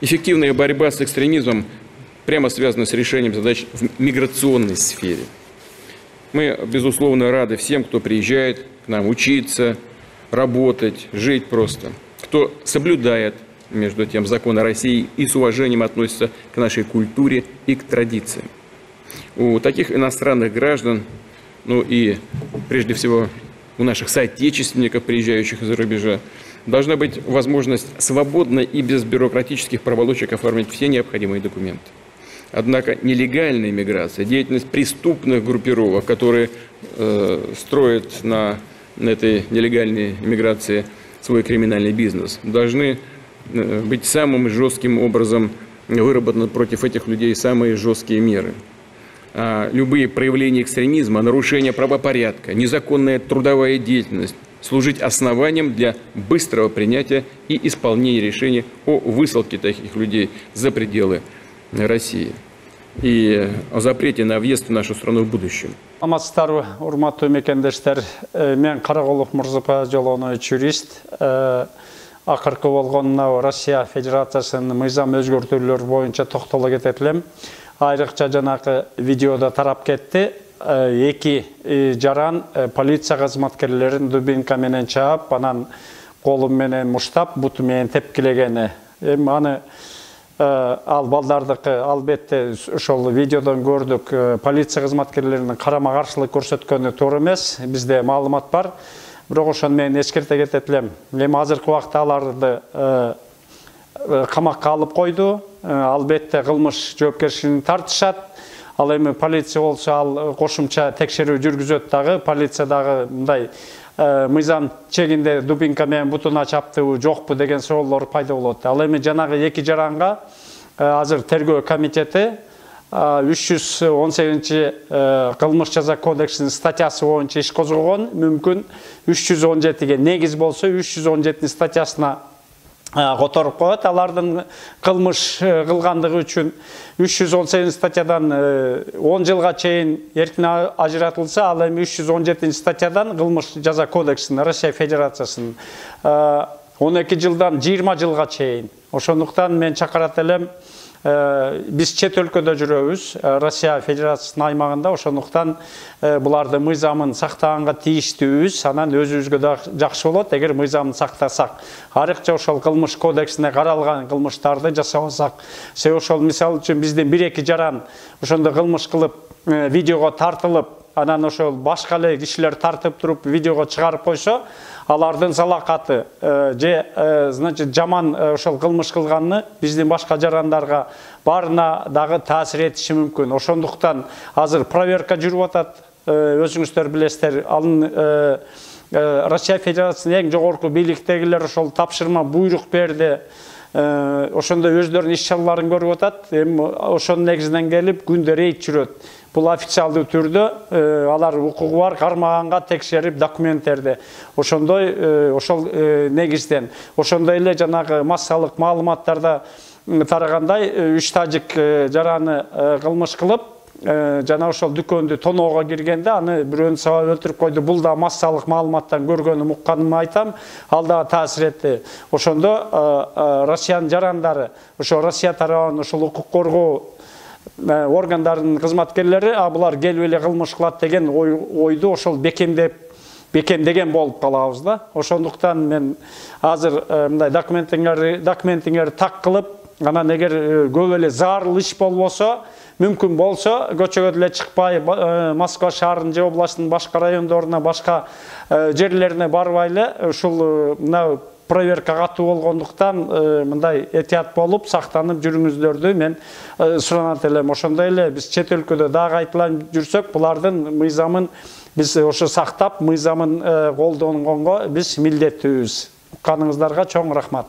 Эффективная борьба с экстремизмом прямо связана с решением задач в миграционной сфере. Мы, безусловно, рады всем, кто приезжает к нам учиться, работать, жить просто, кто соблюдает, между тем, законы России и с уважением относится к нашей культуре и к традициям. У таких иностранных граждан, ну и прежде всего у наших соотечественников, приезжающих из-за рубежа, должна быть возможность свободно и без бюрократических проволочек оформить все необходимые документы. Однако нелегальная миграция, деятельность преступных группировок, которые строят на этой нелегальной миграции свой криминальный бизнес, должны быть самым жестким образом выработаны против этих людей самые жесткие меры. А любые проявления экстремизма, нарушение правопорядка, незаконная трудовая деятельность служить основанием для быстрого принятия и исполнения решений о высылке таких людей за пределы России и о запрете на въезд в нашу страну в будущем. Аматстар, урматтуу мекендештер, мен Каракулов Мурзапа жолоонуучу юрист. Акыркы болгон Россия Федерациясынын мыйзам өзгөртүүлөр боюнча токтоло кетет элем. Айрыкча жанакы видеода тарап кетти. Эки жаран полиция кызматкерлерин дубинка менен чаап, анан колу менен муштап, буту менен тепкилегени. Аны ал балдардыкы албетте ошол видеодон көрдүк. Полиция кызматкерлеринин карама каршылык көрсөткөнү туура эмес. Бизде маалымат бар. Бирок ошону мен эскерте кетет элем. Эми азыркы убакта аларды камакка алып койду. Албетте кылмыш жоопкерчилигин тартышат. Ал эми полиция болсо ал кошумча текшерүү жүргүзөт дагы. Полиция дагы мындай мыйзам чегинде дубинка менен бутуна чаптыбы жокпу деген суроолор пайда болот. Ал эми жанагы эки жаранга азыр тергөө комитети 318 кылмыш жаза кодексинин статьясы боюнча иш козгогон. Мүмкүн 317ге негиз болсо 317 статьясына которуп коет. Алардын кылмыш кылгандыгы үчүн 318 статьядан 10 жылга чейин эркин ажыратылса, ал эми 317 статьядан кылмыш жаза кодексинин Россия Федерациясынын 12 жылдан 20 жылга чейин. Ошондуктан мен чакырат элем, биз чет өлкөдө жүрөбүз, Россия Федерациясынын аймагында, ошондуктан буларды мыйзамын сактаганга тийиштүүбүз, анан өзүбүзгө да жакшы болот эгер мыйзамын сактасак. Арыкча ошол кылмыш кодексине каралган кылмыштарды жасабасак. Себеби ошол мисалы үчүн биздин 1-2 жаран ошондо кылмыш кылып видеого тартылып, анан ошол башка эле кишилер тартып туруп видеого чыгарып койсо, алардын салакаты же значит жаман ошол кылмыш кылганны биздин башка жарандарга барына дагы таасир этиши мүмкүн. Ошондуктан азыр проверка жүрүп атат. Өзүңүздөр билесиздер, анын Россия Федерациясынын эң жогорку бийликтегилер ошол тапшырма буйрук берди. Ошондо өздөрүнүн иш-чараларын көрүп атат. Эми ошонун негизинен келип күндө рейд жүрөт. Бул официалдуу түрдө алар укугу бар кармаганга текшерип документтерди. Ошондой ошол негизден. Ошондой эле жанагы массалык маалыматтарда тарагандай 3 тажик жараны кылмыш кылып, жана ошол дүкөндү тоноого киргенде аны бирөөнү сабап өлтүрүп койду. Бул да массалык маалыматтан көргөнүм, укканымды айтам. Ал да таасир этти. Ошондо Россиянын жарандары, ошо Россия тарабынан ошол укук коргоо органдарынын кызматкерлери булар келип эле кылмыш кылат деген ойду ошол бекемдеген болуп калабыз да. Ошондуктан мен азыр мындай документиңерди так кылып, анан эгер көп эле зарыл иш болбосо, мүмкүн болсо көчөгө деле чыкпай Москва шаарынын же областтын башка райондоруна, башка жерлерине барбай эле ушул мына проверка катуу болгондуктан мындай этият болуп, сактанып жүрүңүздөрдү мен суранат элем. Ошондой эле биз чет өлкөдө дагы айтылып жүрсөк, булардын мыйзамын биз ошо сактап, мыйзамын колдонгонго биз милдеттүүбүз. Укканыңыздарга чоң рахмат.